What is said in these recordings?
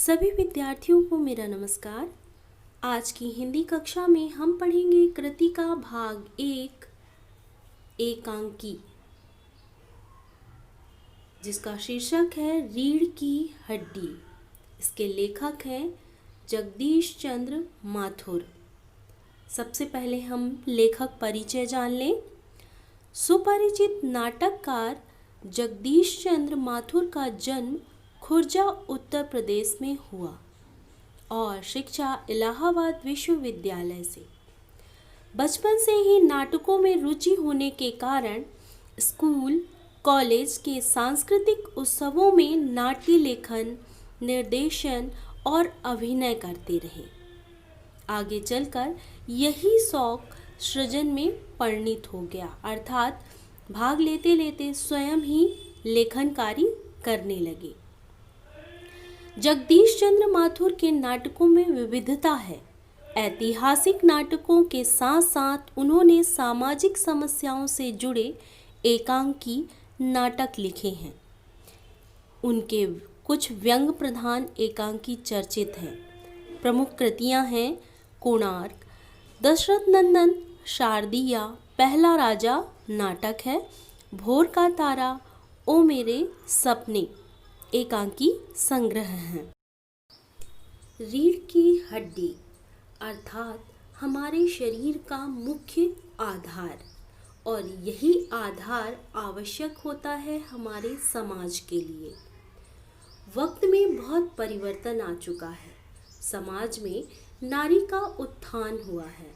सभी विद्यार्थियों को मेरा नमस्कार। आज की हिंदी कक्षा में हम पढ़ेंगे कृति का भाग 1 एकांकी, जिसका शीर्षक है रीढ़ की हड्डी। इसके लेखक हैं जगदीश चंद्र माथुर। सबसे पहले हम लेखक परिचय जान लें। सुपरिचित नाटककार जगदीश चंद्र माथुर का जन्म खुर्जा उत्तर प्रदेश में हुआ और शिक्षा इलाहाबाद विश्वविद्यालय से। बचपन से ही नाटकों में रुचि होने के कारण स्कूल कॉलेज के सांस्कृतिक उत्सवों में नाट्य लेखन, निर्देशन और अभिनय करते रहे। आगे चलकर यही शौक सृजन में परिणित हो गया, अर्थात भाग लेते लेते स्वयं ही लेखन कार्य करने लगे। जगदीश चंद्र माथुर के नाटकों में विविधता है। ऐतिहासिक नाटकों के साथ साथ उन्होंने सामाजिक समस्याओं से जुड़े एकांकी नाटक लिखे हैं। उनके कुछ व्यंग प्रधान एकांकी चर्चित हैं। प्रमुख कृतियां हैं कोणार्क, दशरथ नंदन, शारदिया, पहला राजा नाटक है, भोर का तारा, ओ मेरे सपने एकांकी संग्रह हैं। रीढ़ की हड्डी अर्थात हमारे शरीर का मुख्य आधार, और यही आधार आवश्यक होता है हमारे समाज के लिए। वक्त में बहुत परिवर्तन आ चुका है। समाज में नारी का उत्थान हुआ है,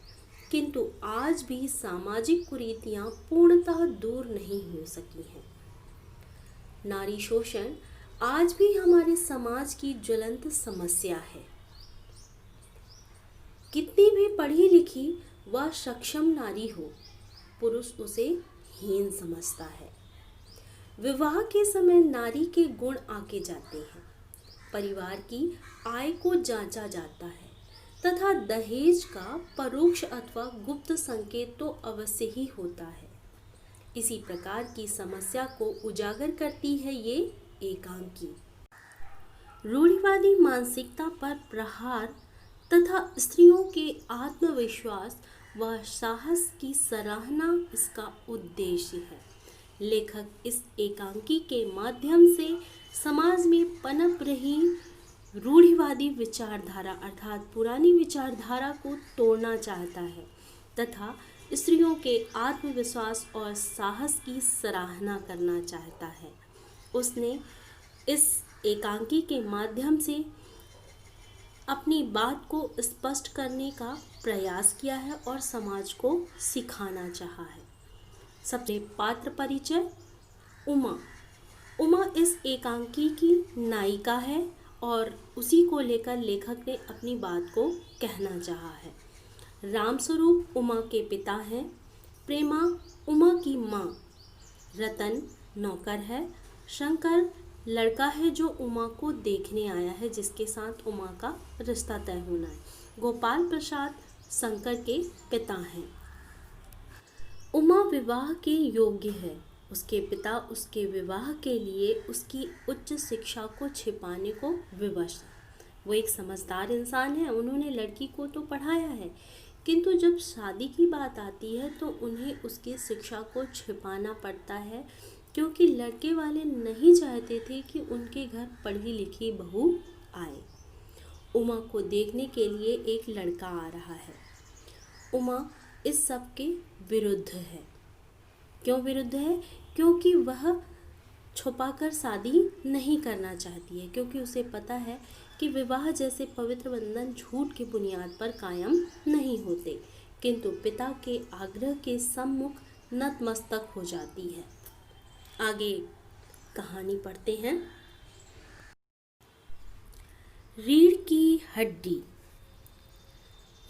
किंतु आज भी सामाजिक कुरीतियां पूर्णतः दूर नहीं हो सकी हैं। नारी शोषण आज भी हमारे समाज की ज्वलंत समस्या है। कितनी भी पढ़ी लिखी व सक्षम नारी हो, पुरुष उसे हीन समझता है। विवाह के समय नारी के गुण आके जाते हैं, परिवार की आय को जांचा जाता है तथा दहेज का परोक्ष अथवा गुप्त संकेत तो अवश्य ही होता है। इसी प्रकार की समस्या को उजागर करती है ये एकांकी। रूढ़िवादी मानसिकता पर प्रहार तथा स्त्रियों के आत्मविश्वास व साहस की सराहना इसका उद्देश्य है। लेखक इस एकांकी के माध्यम से समाज में पनप रही रूढ़िवादी विचारधारा अर्थात पुरानी विचारधारा को तोड़ना चाहता है तथा स्त्रियों के आत्मविश्वास और साहस की सराहना करना चाहता है। उसने इस एकांकी के माध्यम से अपनी बात को स्पष्ट करने का प्रयास किया है और समाज को सिखाना चाहा है। सबसे पात्र परिचय उमा। उमा इस एकांकी की नायिका है और उसी को लेकर लेखक ने अपनी बात को कहना चाहा है। रामस्वरूप उमा के पिता हैं, प्रेमा उमा की माँ, रतन नौकर है, शंकर लड़का है जो उमा को देखने आया है, जिसके साथ उमा का रिश्ता तय होना है। गोपाल प्रसाद शंकर के पिता हैं। उमा विवाह के योग्य है। उसके पिता उसके विवाह के लिए उसकी उच्च शिक्षा को छिपाने को विवश। वो एक समझदार इंसान है। उन्होंने लड़की को तो पढ़ाया है, किंतु जब शादी की बात आती है तो उन्हें उसकी शिक्षा को छिपाना पड़ता है, क्योंकि लड़के वाले नहीं चाहते थे कि उनके घर पढ़ी लिखी बहू आए। उमा को देखने के लिए एक लड़का आ रहा है। उमा इस सब के विरुद्ध है। क्यों विरुद्ध है? क्योंकि वह छुपाकर शादी नहीं करना चाहती है, क्योंकि उसे पता है कि विवाह जैसे पवित्र बंधन झूठ की बुनियाद पर कायम नहीं होते, किंतु पिता के आग्रह के सम्मुख नतमस्तक हो जाती है। आगे कहानी पढ़ते हैं। रीढ़ की हड्डी।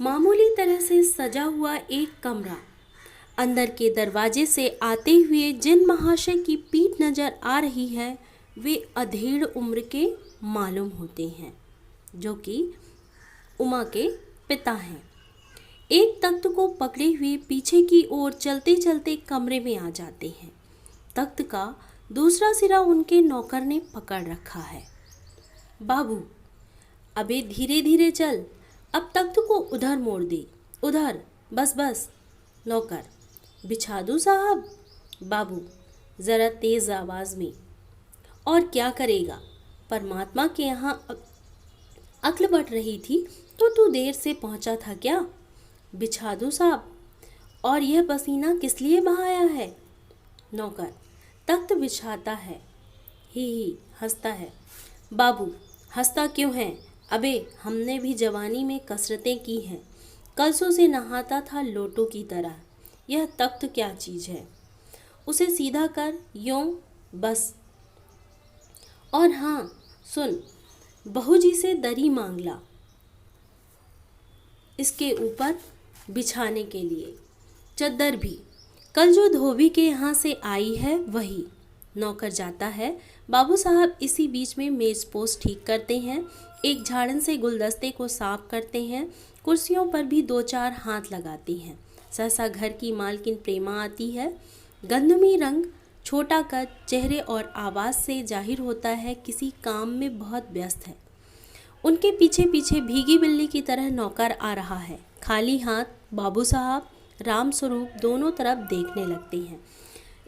मामूली तरह से सजा हुआ एक कमरा। अंदर के दरवाजे से आते हुए जिन महाशय की पीठ नजर आ रही है, वे अधेड़ उम्र के मालूम होते हैं, जो कि उमा के पिता हैं। एक तख्त को पकड़े हुए पीछे की ओर चलते चलते कमरे में आ जाते हैं। तख्त का दूसरा सिरा उनके नौकर ने पकड़ रखा है। बाबू, अबे धीरे धीरे चल, अब तख्त को उधर मोड़ दे, उधर, बस बस। नौकर, बिछा दूँ साहब? बाबू ज़रा तेज़ आवाज़ में, और क्या करेगा, परमात्मा के यहाँ अक्ल बट रही थी तो तू देर से पहुँचा था क्या? बिछा दूँ साहब? और यह पसीना किस लिए बहाया है? नौकर, तख्त बिछाता है। ही हंसता है। बाबू, हंसता क्यों है? अबे हमने भी जवानी में कसरतें की हैं, कलसों से नहाता था लोटों की तरह। यह तख्त क्या चीज़ है? उसे सीधा कर, यूं, बस। और हाँ सुन, बहू जी से दरी मांग ला इसके ऊपर बिछाने के लिए, चद्दर भी, कल जो धोबी के यहाँ से आई है वही। नौकर जाता है। बाबू साहब इसी बीच में मेज पोस्ट ठीक करते हैं, एक झाड़न से गुलदस्ते को साफ करते हैं, कुर्सियों पर भी दो चार हाथ लगाती हैं। सहसा घर की मालकिन प्रेमा आती है। गंधमी रंग, छोटा कद, चेहरे और आवाज़ से जाहिर होता है किसी काम में बहुत व्यस्त है। उनके पीछे पीछे भीगी बिल्ली की तरह नौकर आ रहा है। खाली हाथ बाबू साहब राम स्वरूप दोनों तरफ देखने लगते हैं।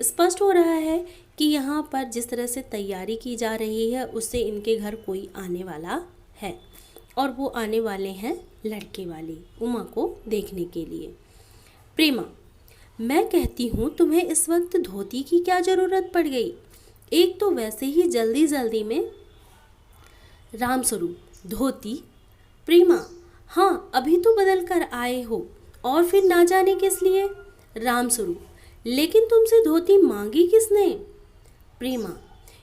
स्पष्ट हो रहा है कि यहाँ पर जिस तरह से तैयारी की जा रही है उससे इनके घर कोई आने वाला है, और वो आने वाले हैं लड़के वाले उमा को देखने के लिए। प्रेमा, मैं कहती हूँ तुम्हें इस वक्त धोती की क्या ज़रूरत पड़ गई? एक तो वैसे ही जल्दी जल्दी में। राम स्वरूप, धोती? प्रेमा, हाँ अभी तो बदल कर आए हो, और फिर ना जाने किस लिए। राम स्वरूप, लेकिन तुमसे धोती मांगी किसने? प्रेमा,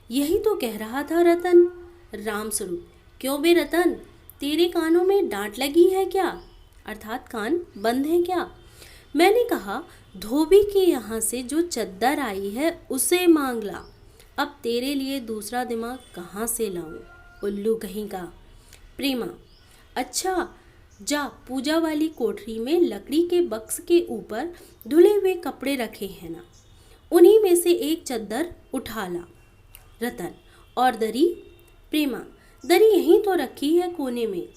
यही तो कह रहा था रतन। राम स्वरूप, क्यों बे रतन, तेरे कानों में डांट लगी है क्या? अर्थात कान बंद हैं क्या? मैंने कहा धोबी के यहाँ से जो चद्दर आई है उसे मांग ला। अब तेरे लिए दूसरा दिमाग कहाँ से लाऊं, उल्लू कहीं का। प्रेमा, अच्छा जा, पूजा वाली कोठरी में लकड़ी के बक्स के ऊपर धुले हुए कपड़े रखे हैं ना, उन्हीं में से एक चद्दर उठा ला। रतन, और दरी? प्रेमा, दरी यहीं तो रखी है कोने में,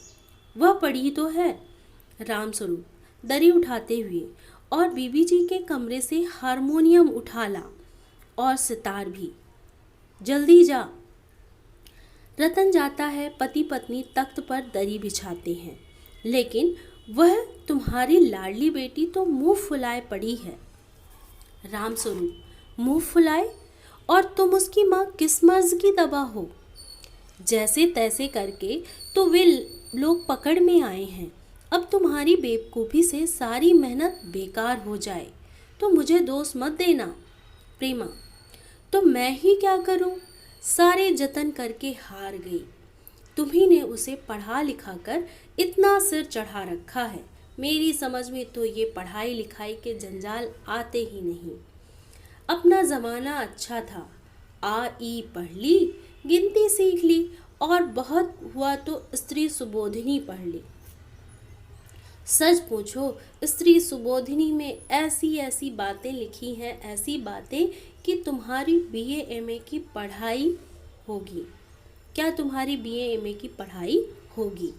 वह पड़ी तो है। राम स्वरूप, दरी उठाते हुए, और बीबी जी के कमरे से हारमोनियम उठा ला, और सितार भी, जल्दी जा। रतन जाता है। पति पत्नी तख्त पर दरी बिछाते हैं, लेकिन वह तुम्हारी लाडली बेटी तो मुंह फुलाए पड़ी है। राम स्वरूप, मुंह फुलाए? और तुम उसकी माँ किस मर्ज की दबा हो? जैसे तैसे करके तो वे लोग पकड़ में आए हैं। अब तुम्हारी बेवकूफ़ी से सारी मेहनत बेकार हो जाए तो मुझे दोष मत देना। प्रेमा, तो मैं ही क्या करूं? सारे जतन करके हार गई। तुम्ही ने उसे पढ़ा लिखा कर इतना सिर चढ़ा रखा है, मेरी समझ में तो ये पढ़ाई लिखाई के जंजाल आते ही नहीं। अपना ज़माना अच्छा था, आ ई पढ़ ली, गिनती सीख ली, और बहुत हुआ तो स्त्री सुबोधिनी पढ़ ली। सच पूछो, स्त्री सुबोधिनी में ऐसी ऐसी बातें लिखी हैं, ऐसी बातें कि तुम्हारी बीए एमए की पढ़ाई होगी। क्या तुम्हारी बीए एमए की पढ़ाई होगी?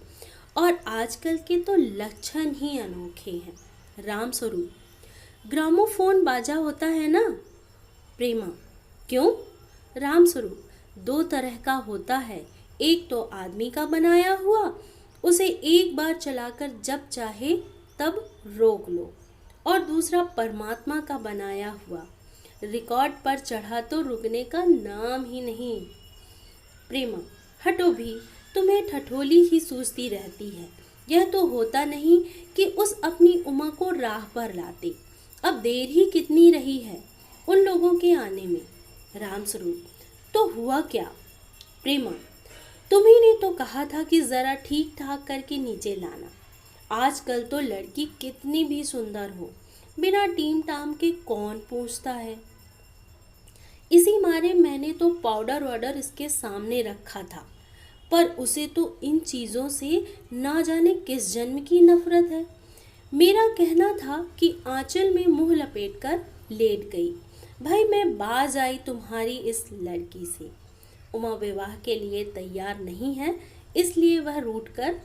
और आजकल के तो लक्षण ही अनोखे हैं। राम स्वरूप, ग्रामोफोन बाजा होता है ना? प्रेमा, क्यों? राम स्वरूप, दो तरह का होता है, एक तो आदमी का बनाया हुआ, उसे एक बार चलाकर जब चाहे तब रोक लो, और दूसरा परमात्मा का बनाया हुआ, रिकॉर्ड पर चढ़ा तो रुकने का नाम ही नहीं। प्रेमा, हटो भी, तुम्हें ठठोली ही सूझती रहती है। यह तो होता नहीं कि उस अपनी उमा को राह पर लाते। अब देर ही कितनी रही है उन लोगों के आने में। राम स्वरूप, तो हुआ क्या? प्रेमा, तुम्ही ने तो कहा था कि ज़रा ठीक ठाक करके नीचे लाना। आजकल तो लड़की कितनी भी सुंदर हो, बिना टीम टाम के कौन पूछता है। इसी मारे मैंने तो पाउडर वाउडर इसके सामने रखा था, पर उसे तो इन चीज़ों से ना जाने किस जन्म की नफरत है। मेरा कहना था कि आंचल में मुंह लपेटकर लेट गई। भाई मैं बाज आई तुम्हारी इस लड़की से। उमा विवाह के लिए तैयार नहीं है, इसलिए वह रूठ कर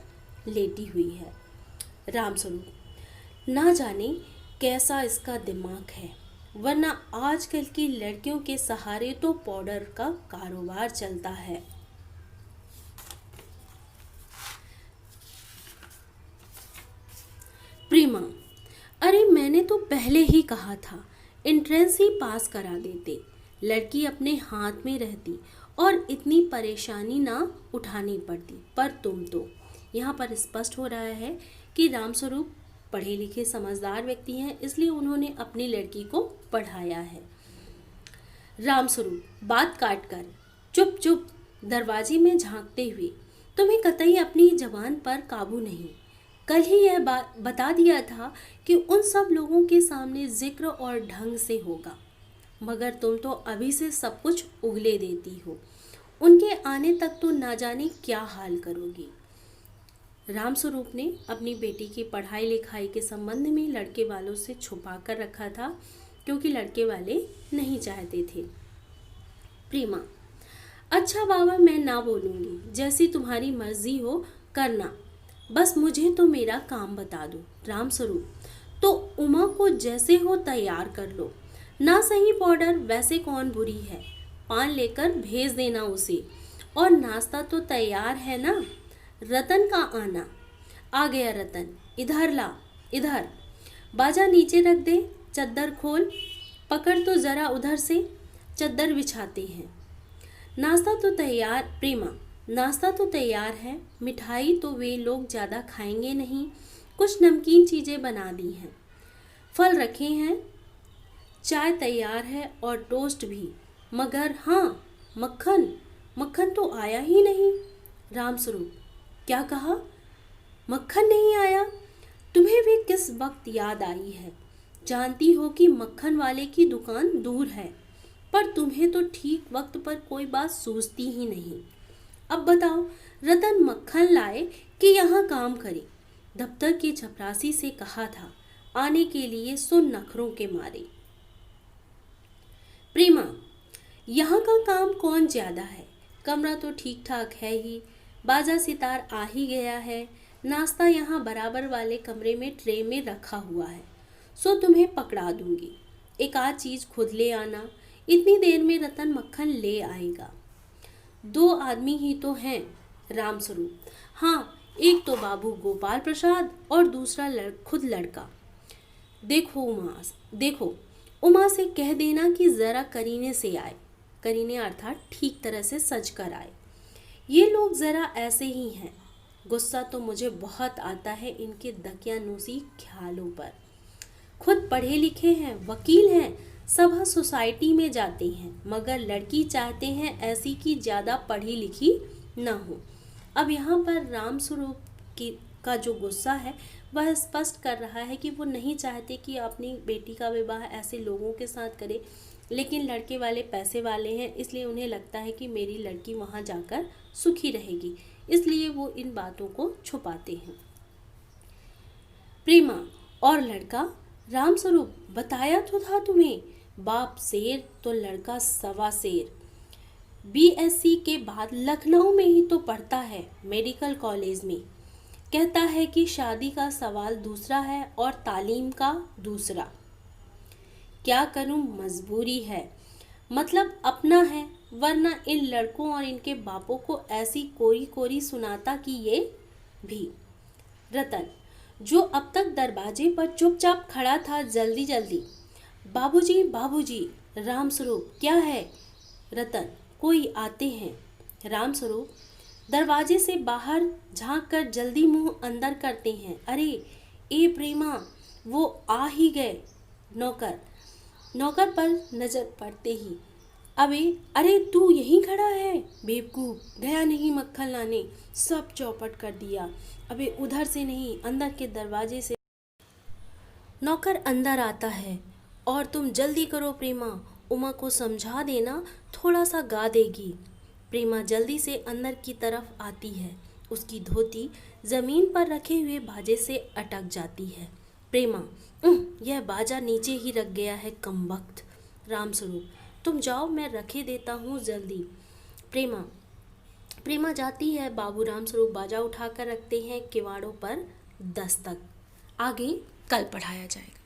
लेटी हुई है। रामस्वरूप, ना जाने कैसा इसका दिमाग है, वरना आजकल की लड़कियों के सहारे तो पाउडर का कारोबार चलता है। प्रेमा, अरे मैंने तो पहले ही कहा था, एंट्रेंस ही पास करा देते, लड़की अपने हाथ में रहती और इतनी परेशानी ना उठानी पड़ती। पर तुम तो, यहाँ पर स्पष्ट हो रहा है कि रामस्वरूप पढ़े लिखे समझदार व्यक्ति हैं, इसलिए उन्होंने अपनी लड़की को पढ़ाया है। रामस्वरूप बात काट कर, चुप चुप, दरवाजे में झांकते हुए, तुम्हें कतई अपनी जबान पर काबू नहीं। कल ही यह बता दिया था कि उन सब लोगों के सामने जिक्र और ढंग से होगा, मगर तुम तो अभी से सब कुछ उगले देती हो। उनके आने तक तो ना जाने क्या हाल करोगी। रामस्वरूप ने अपनी बेटी की पढ़ाई लिखाई के संबंध में लड़के वालों से छुपा कर रखा था, क्योंकि लड़के वाले नहीं चाहते थे। प्रेमा, अच्छा बाबा, मैं ना बोलूँगी, जैसी तुम्हारी मर्जी हो करना, बस मुझे तो मेरा काम बता दो। रामस्वरूप, तो उमा को जैसे हो तैयार कर लो, ना सही पाउडर वैसे कौन बुरी है, पान लेकर भेज देना उसे, और नाश्ता तो तैयार है ना। रतन का आना। आ गया रतन, इधर ला, इधर। बाजा नीचे रख दे, चद्दर खोल, पकड़ तो जरा उधर से, चद्दर बिछाते हैं। नाश्ता तो तैयार। प्रेमा, नाश्ता तो तैयार है, मिठाई तो वे लोग ज़्यादा खाएंगे नहीं, कुछ नमकीन चीज़ें बना दी हैं, फल रखे हैं, चाय तैयार है और टोस्ट भी, मगर हाँ, मक्खन, मक्खन तो आया ही नहीं। रामस्वरूप, क्या कहा? मक्खन नहीं आया? तुम्हें भी किस वक्त याद आई है? जानती हो कि मक्खन वाले की दुकान दूर है, पर तुम्हें तो ठीक वक्त पर कोई बात सूझती ही नहीं। अब बताओ, रतन मक्खन लाए कि यहाँ काम करे? दफ्तर की चपरासी से कहा था आने के लिए, सुन नखरों के मारे। प्रेमा, यहाँ का काम कौन ज़्यादा है, कमरा तो ठीक ठाक है ही, बाजा सितार आ ही गया है, नाश्ता यहाँ बराबर वाले कमरे में ट्रे में रखा हुआ है, सो तुम्हें पकड़ा दूंगी, एक आध चीज़ खुद ले आना, इतनी देर में रतन मक्खन ले आएगा। 2 आदमी ही तो हैं। रामस्वरूप, हाँ, एक तो बाबू गोपाल प्रसाद और दूसरा खुद लड़का। देखो उमा से कह देना कि ज़रा करीने से आए, करीने अर्थात ठीक तरह से सज कर आए। ये लोग ज़रा ऐसे ही हैं, गुस्सा तो मुझे बहुत आता है इनके दकियानूसी ख्यालों पर। खुद पढ़े लिखे हैं, वकील हैं, सभा सोसाइटी में जाते हैं, मगर लड़की चाहते हैं ऐसी कि ज़्यादा पढ़ी लिखी न हो। अब यहाँ पर रामस्वरूप का जो गुस्सा है वह स्पष्ट कर रहा है कि वो नहीं चाहते कि अपनी बेटी का विवाह ऐसे लोगों के साथ करे, लेकिन लड़के वाले पैसे वाले हैं, इसलिए उन्हें लगता है कि मेरी लड़की वहाँ जाकर सुखी रहेगी, इसलिए वो इन बातों को छुपाते हैं। प्रेमा, और लड़का? रामस्वरूप, बताया तो था तुम्हें, बाप शेर तो लड़का सवा शेर। बीएससी के बाद लखनऊ में ही तो पढ़ता है, मेडिकल कॉलेज में। कहता है कि शादी का सवाल दूसरा है और तालीम का दूसरा। क्या करूं, मजबूरी है, मतलब अपना है, वरना इन लड़कों और इनके बापों को ऐसी कोरी कोरी सुनाता कि ये भी। रतन, जो अब तक दरवाजे पर चुपचाप खड़ा था, जल्दी जल्दी, बाबूजी बाबूजी। रामस्वरूप, क्या है? रतन, कोई आते हैं। रामस्वरूप दरवाजे से बाहर झांक कर जल्दी मुंह अंदर करते हैं। अरे ए प्रेमा, वो आ ही गए। नौकर पर नजर पड़ते ही, अरे तू यहीं खड़ा है, बेवकूफ, गया नहीं मक्खन लाने, सब चौपट कर दिया। अबे उधर से नहीं, अंदर के दरवाजे से। नौकर अंदर आता है, और तुम जल्दी करो प्रेमा, उमा को समझा देना, थोड़ा सा गा देगी। प्रेमा जल्दी से अंदर की तरफ आती है, उसकी धोती जमीन पर रखे हुए बाजे से अटक जाती है। प्रेमा, यह बाजा नीचे ही रख गया है, कमबख्त। रामस्वरूप, तुम जाओ, मैं रखे देता हूँ जल्दी। प्रेमा प्रेमा जाती है, बाबूराम स्वरूप बाजा उठाकर रखते हैं किवाड़ों पर दस्तक। आगे कल पढ़ाया जाएगा।